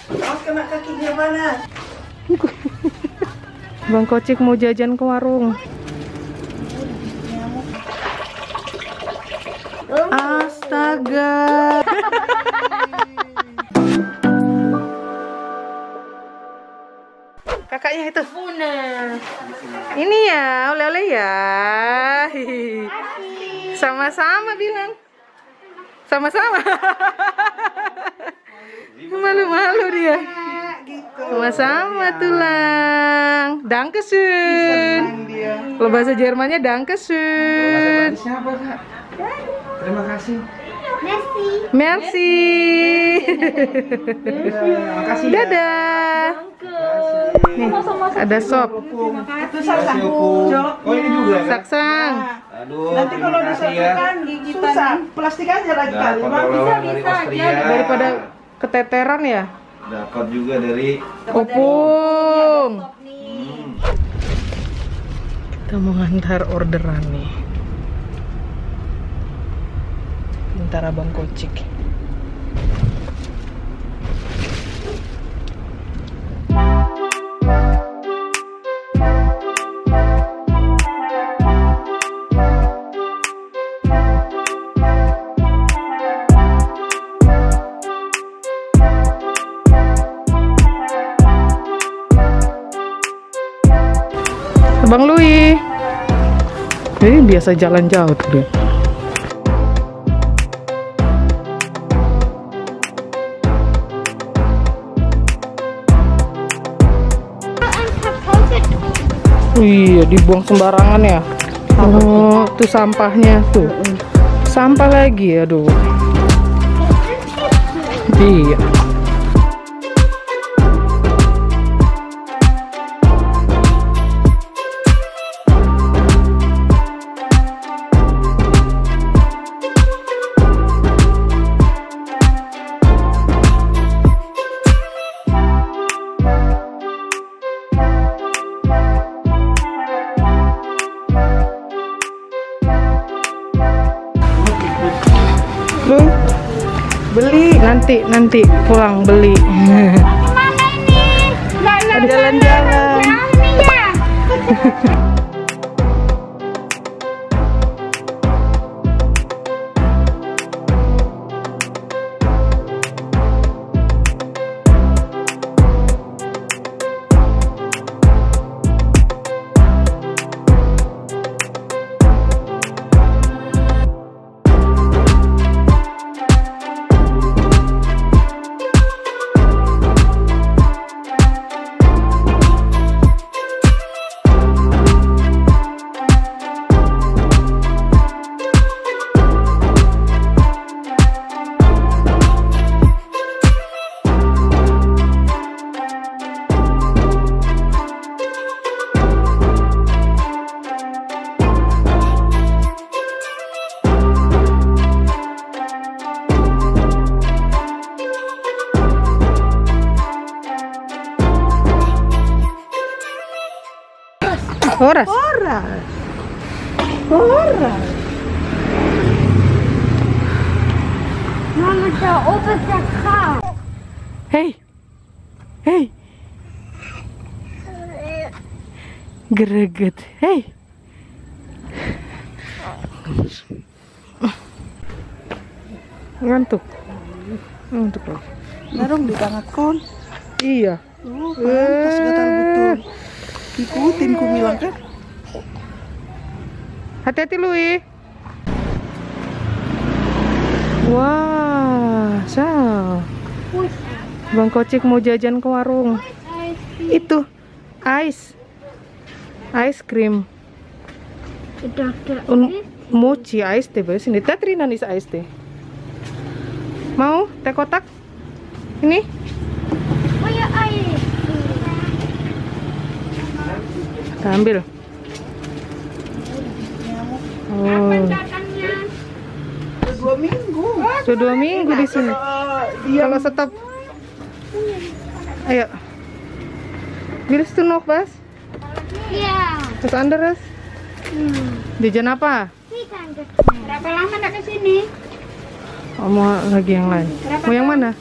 Awas kena kakinya mana? Bang Kocik mau jajan ke warung. Astaga. Kakaknya itu. Ini ya, oleh-oleh ya. Sama-sama bilang. Sama-sama. Malu-malu dia. Sama-sama tulang. Dankeschön. Kalau bahasa Jermannya Dankeschön. Siapa, Kak? Terima kasih. Merci. Makasih. Dadah. Nih, ada sop. Itu saksang. Oh, ini juga. Saksang. Aduh, nanti kalau disatukan gigitan susah. Plastik aja lagi kali. Bisa aja. Daripada keteteran ya. Dapat juga dari Opung. Kita mau ngantar orderan nih. Bentar Abang Kocik. Bang Lui. Ini biasa jalan jauh tuh dia. Iya, dibuang sembarangan ya. Oh, tuh sampahnya tuh. Sampah lagi, aduh. Iya. Lu beli nanti pulang beli. Kemana ini? Jalan-jalan. Ya. Horas. Mama, da oben ist der Kran. Hey. Greget. Hey. Ngantuk loh. Narung di tangan kon. Iya. Oh, pantas gatal betul. Ikutin ku bilang kan. Hati-hati Lui. Wah, Sal. Bang Kocik mau jajan ke warung. Itu ice cream. Mochi ice teh, sini Tetrinan is ice teh. Mau teh kotak? Ini? Oh ya, air. Kita ambil. Oh, Sudah 2 minggu. sudah 2 minggu di sini. Kalau stop, ayo. Bilis tuh nok bas. Iya. Terus Anderes. Jajan apa? Berapa lama nak ke sini? Oh, mau lagi yang lain. Mau yang mana?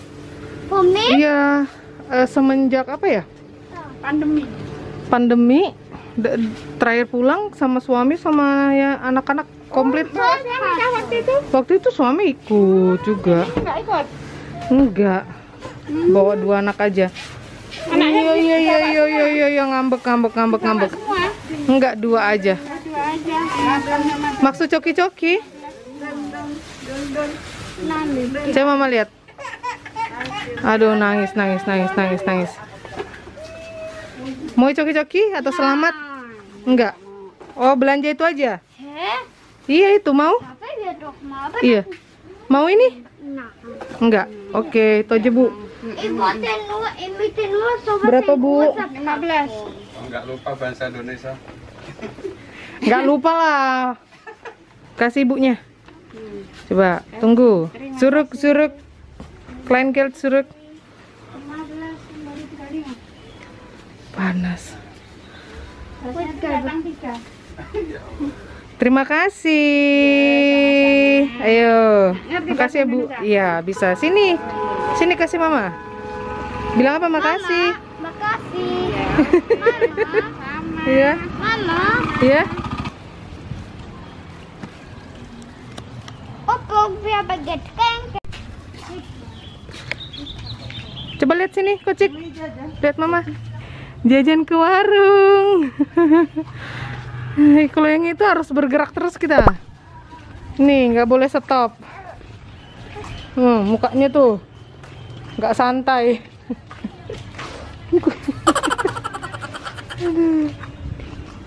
Pumi? Iya, semenjak apa ya? Pandemi terakhir pulang sama suami sama ya anak-anak komplit. Waktu itu suami ikut juga. Enggak ikut. Enggak. Bawa 2 anak aja. Iya ngambek. Semua. Enggak, 2 aja. Dua aja. Maksud coki-coki? Coba mama lihat. Aduh, nangis. Mau coki-coki atau selamat? Enggak. Oh, belanja itu aja. Iya, itu mau? Apa dia dok? Mau apa? Iya. Mau ini? Nah. Enggak. Oke, itu aja, Bu. Imitin lu sobat. Berapa, Bu? 15. Enggak lupa bahasa Indonesia. Enggak lupa lah. Kasih ibunya. Coba, tunggu. Suruk. Klein Geld suruk. 15 kembali 35. Panas. Datang 3. Terima kasih. Ayo. Makasih ya, Bu. Iya, bisa. Sini kasih Mama. Bilang apa? Makasih. Makasih. Mama. Iya. Mama. Iya. Opo biar baget keng. Coba lihat sini, Kocik. Lihat Mama. Jajan ke warung. Kalau yang itu harus bergerak terus kita. Nih, nggak boleh stop. Mukanya tuh nggak santai.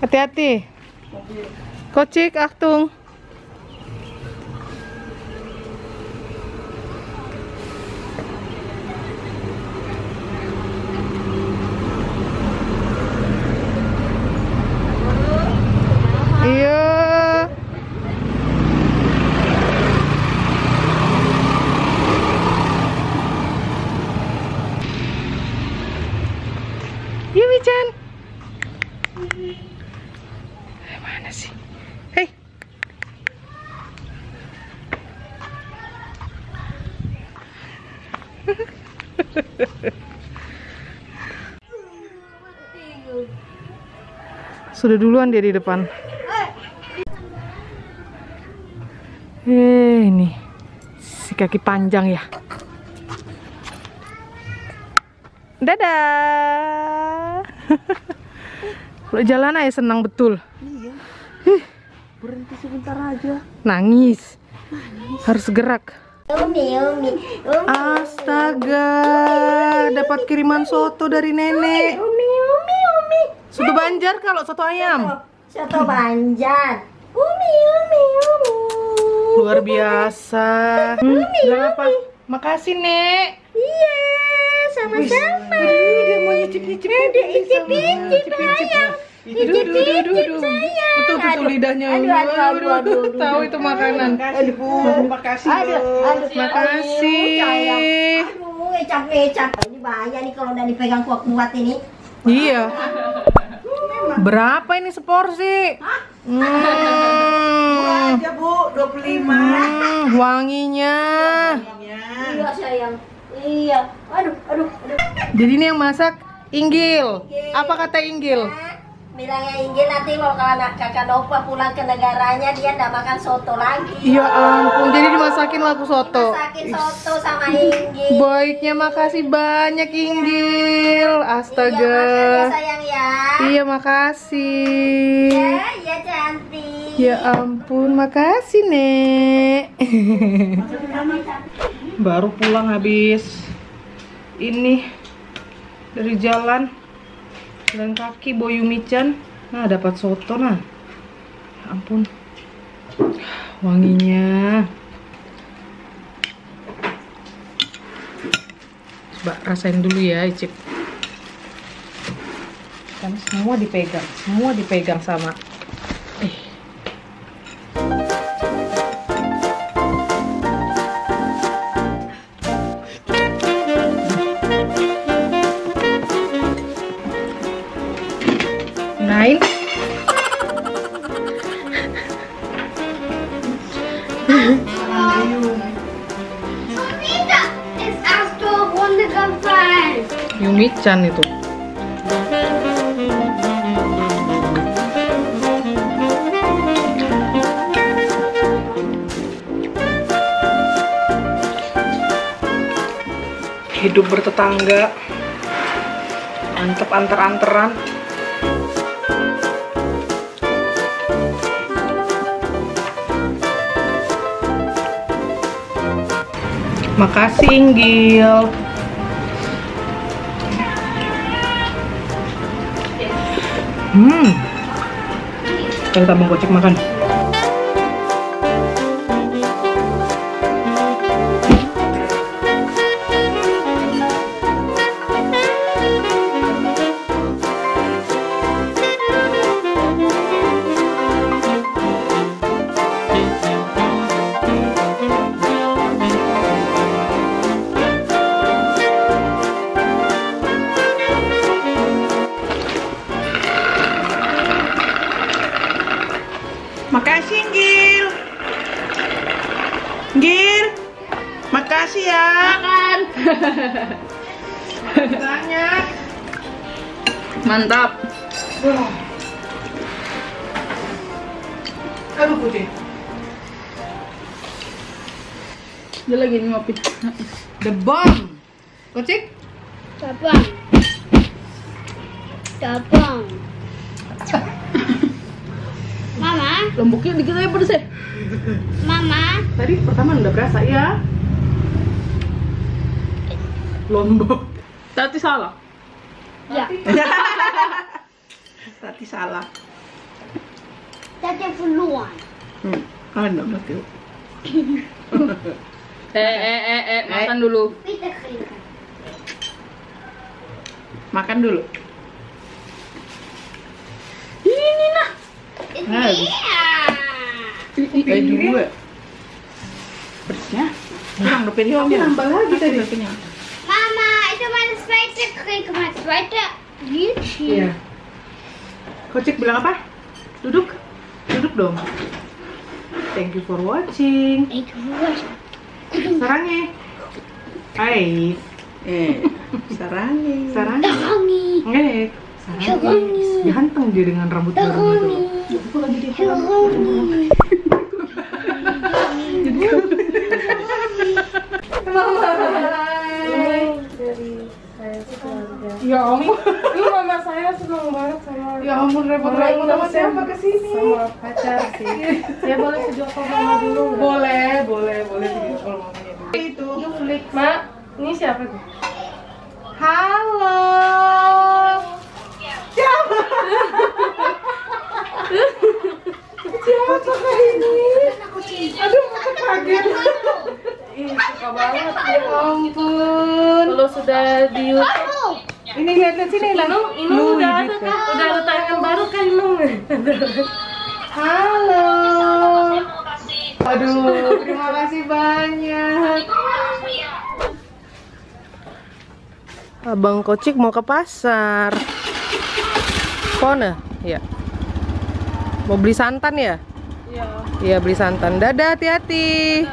Hati-hati. Kocik, Achtung. Iya. Iya, Wican. Mana sih? Hei. Sudah duluan dia di depan. Ini si kaki panjang ya. Dadah. Kalau jalan aja senang betul. Iya. Berhenti sebentar aja. Nangis. Harus gerak. Umi. Astaga, dapat kiriman soto dari nenek. Umi. Soto Banjar kalau soto ayam. Soto Banjar. Umi. Luar biasa. Bilang apa? Makasih, Nek. Iya, sama-sama. Dia mau nyicip-nyicip. Dia icip-icip sayang. Icip-icip sayang. Betul lidahnya. Aduh. Tahu itu makanan. Makasih, Bu. Makasih, Aduh. Makasih. Aduh, ngecap-ngecap. Ini bahaya nih kalau udah dipegang kuat-kuat ini. Iya. Berapa ini seporsi? aja, Bu. 25. Wanginya. Iya, sayang. Iya. Aduh. Jadi ini yang masak Inggil. Apa kata Inggil? Bilangnya Inggil nanti kalau kakak Nova pulang ke negaranya dia nggak makan soto lagi. Ya ampun, jadi dimasakin laku soto. Masakin soto sama Inggil. Baiknya, makasih banyak Inggil. Astaga. Iya, makan ya sayang ya. Iya, makasih. Ya cantik. Ya ampun, makasih, Nek. Baru pulang habis ini dari jalan kaki Boyu Michan. Nah, dapat soto nah. Ya ampun. Wanginya. Coba rasain dulu ya, Icip. Kan semua dipegang sama. Nine. It's Astro Wondergun Fine. Yumi-chan itu. Hidup bertetangga. Mantep anter-anteran. Makasih Inggil. Kita Bang Kocek makan. Makasih, Gil. Gil, makasih ya. Makan. Banyak. Mantap. Aduh, putih. Dia lagi ngopi. The bomb. Kocek? Dabang. Dabang. Mama, Lomboknya dikit aja pedes ya. Mama, Tadi pertama udah berasa ya. Lombok. Tati salah. ya, Tadi salah. tadi verloren. Ada mati. Makan dulu. Bitte trinken. Makan dulu. Ini nah. Nah, kayak dua. Pedesnya. Kurang udah pengen ya. Nambah lagi tadi. Mama, itu meine zweite Trinke, mein zweiter Liedchen. Iya. Kocek bilang apa? Duduk. Duduk dong. Thank you for watching. Ik hoor. Sarangnya. Hai. Sarangnya. Sarangnya. Tarangi. Sarangnya. Ganteng dia dengan rambut baru itu. Tarangi. Ya ampun. Ini mama saya senang banget sama. Ya ampun repot-repot sama siapa kesini? Sama pacar sih. Saya boleh video call mama dulu nggak? Boleh video call mamanya dulu. Itu. Flik, Mak. Ini siapa tuh? Halo. Siapa? Siapa ini? Aduh, aku kaget. Ih, suka banget. Ya ampun. Kalau sudah di YouTube. Ini lihat sini lah. Ini udah ada kan? Udah ada tayangan baru kan, Nung? Halo. Aduh, terima kasih banyak. Abang Kocik mau ke pasar. Kona? Ya. Mau beli santan ya? Iya. Iya, beli santan. Dadah, hati-hati.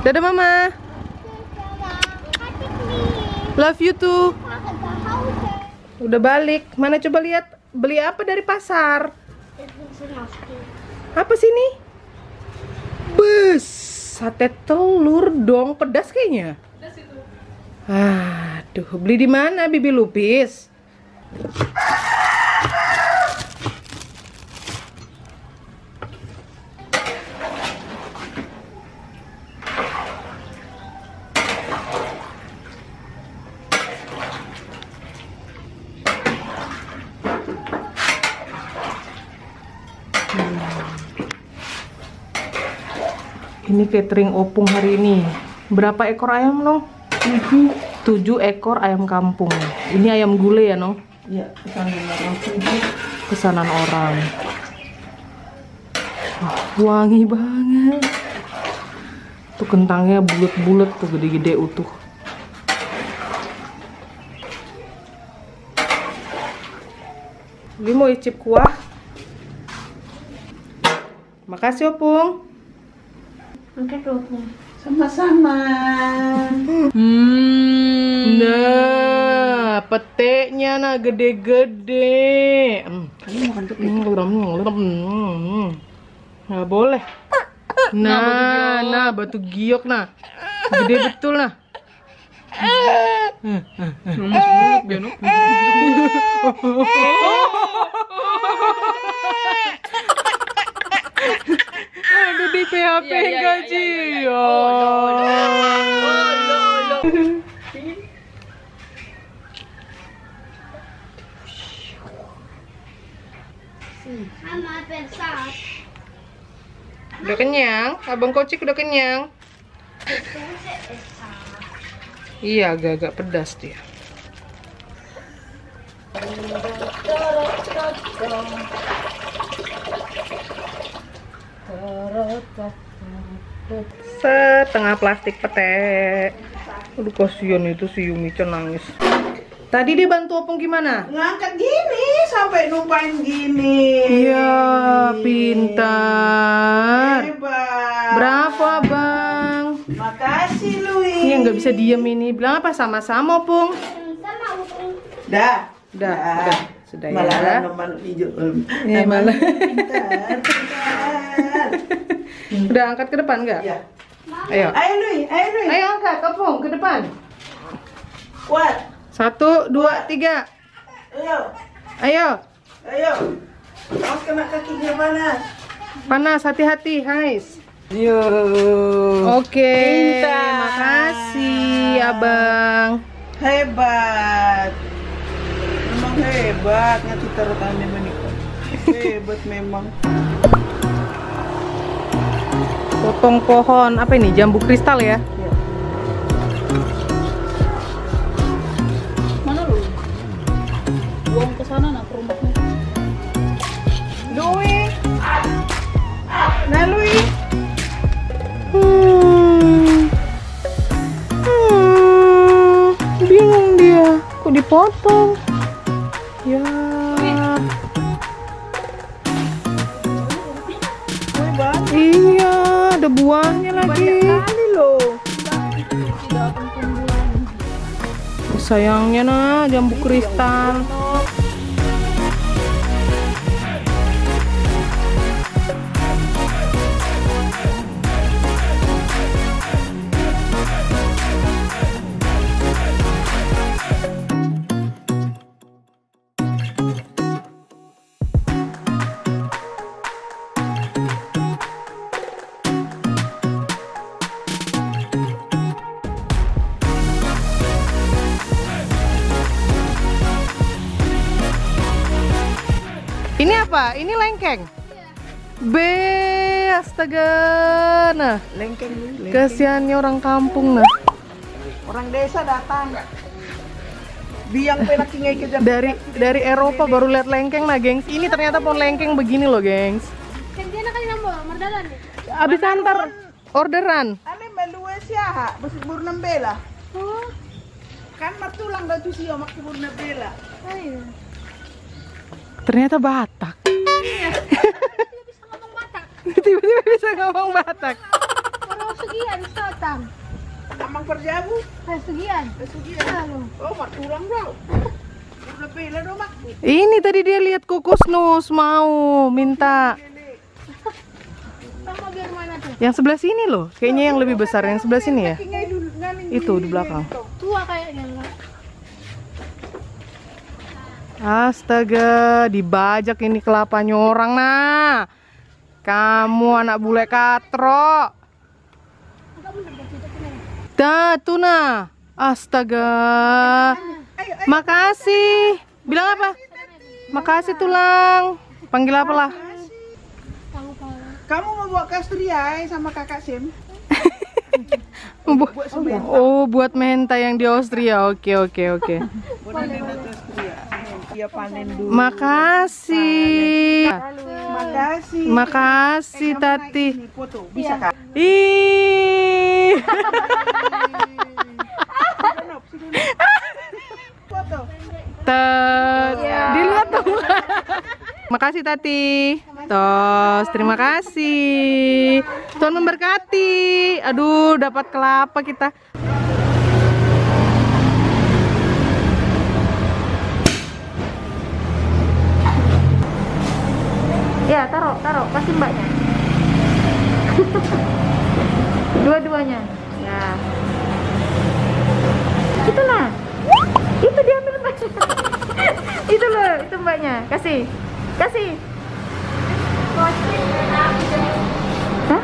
Dadah, Mama. Love you too. Udah balik. Mana coba lihat beli apa dari pasar? Apa sini? Bes, sate telur dong, pedas kayaknya. Pedas itu. Aduh, beli di mana Bibi Lupis? Ini catering opung hari ini. Berapa ekor ayam, Nong? 7 ekor ayam kampung. Ini ayam gulai ya, Nong? Iya, Pesanan orang. Wah, wangi banget. Tuh kentangnya bulat-bulat tuh, gede-gede utuh. Ini mau icip kuah. Makasih, Opung. Sama-sama. Nah, peteknya nah gede-gede. Kamu makan tuh. Nggak boleh. Nah, batu giok nah. Gede betul nah. Aduh di PHP gaji. Mama besar. Udah kenyang? Abang Kocik udah kenyang? Iya, agak-agak pedas dia. Setengah plastik pete. Aduh kasihan itu si Yumi-chan nangis. Tadi dia bantu opung gimana? Ngangkat gini sampai numpain gini. Iya, pintar. Hebat. Berapa, Bang? Makasih, Louis. Ini nggak bisa diem ini. Bilang apa? Sama-sama, Opung. Sama Opung. Udah. Sudah ya. Malah nomor hijau. Iya, malah. Pintar. Udah angkat ke depan nggak? Ya. Ayo. Ayo, Louis. Ayo angkat, Opung, ke depan. Kuat. 1, 2, 3. Ayo. Awas kena kakinya panas. Panas, hati-hati, Hais. Yo. Oke. Pintar. Makasih, Abang. Hebat. Memang hebat. Nanti taruh tangannya menikah. Hebat memang. Potong pohon, apa ini? Jambu kristal ya? Buang ke sana nak rumahnya. Louis. Nah, Louis. Bingung dia, kok dipotong? Ya. Iya, ada buahnya lagi. Kali loh. Sayangnya nah, jambu kristal. Ini apa? Ini lengkeng? Astaga. Nah, Lengkeng. kasihannya orang kampung nah. Orang desa datang. Biang pelaki ngai kejar. Dari Eropa baru lihat lengkeng nah, gengs. Ini ternyata pohon lengkeng begini loh, gengs. Kendiana kali nambah mardalan nih. Abis antar orderan. Ane melue siaha, besi burna bela. Oh, Kan martulang dah tu sio mak burna bela. ayo. Ternyata Batak. Bisa ngomong Batak. Tiba-tiba bisa ngomong Batak. Kalau segian satang. Amang perjabu, Segian. besugian. Halo. Oh, martulang dah. Burna bela do mak. Ini tadi dia lihat kukus nus mau minta. Sama biar mana tuh? Yang sebelah sini loh. Kayaknya yang lebih besar yang sebelah sini ya. Ngai dulu nganin. Itu di belakang. Tua kayaknya enggak. Astaga, dibajak ini kelapanya orang nah. Kamu anak bule katro. Dah tuh nah. Astaga. Makasih. Bilang apa? Makasih tulang. Panggil apa lah? Kamu mau buat kastria sama kakak Sim? Oh, buat mentai yang di Austria. Oke. Dia panen dulu. Makasih. Makasih. Makasih Tati. Ini foto, bisa kak? Ih. Foto. Dilihat dong. Makasih Tati. Tos, terima kasih. Tuhan memberkati. Aduh, dapat kelapa kita. Dua-duanya. Ya. Itu lah. Itu diambil mbaknya. Itu loh, itu mbaknya. Kasih. Kasih. Hah?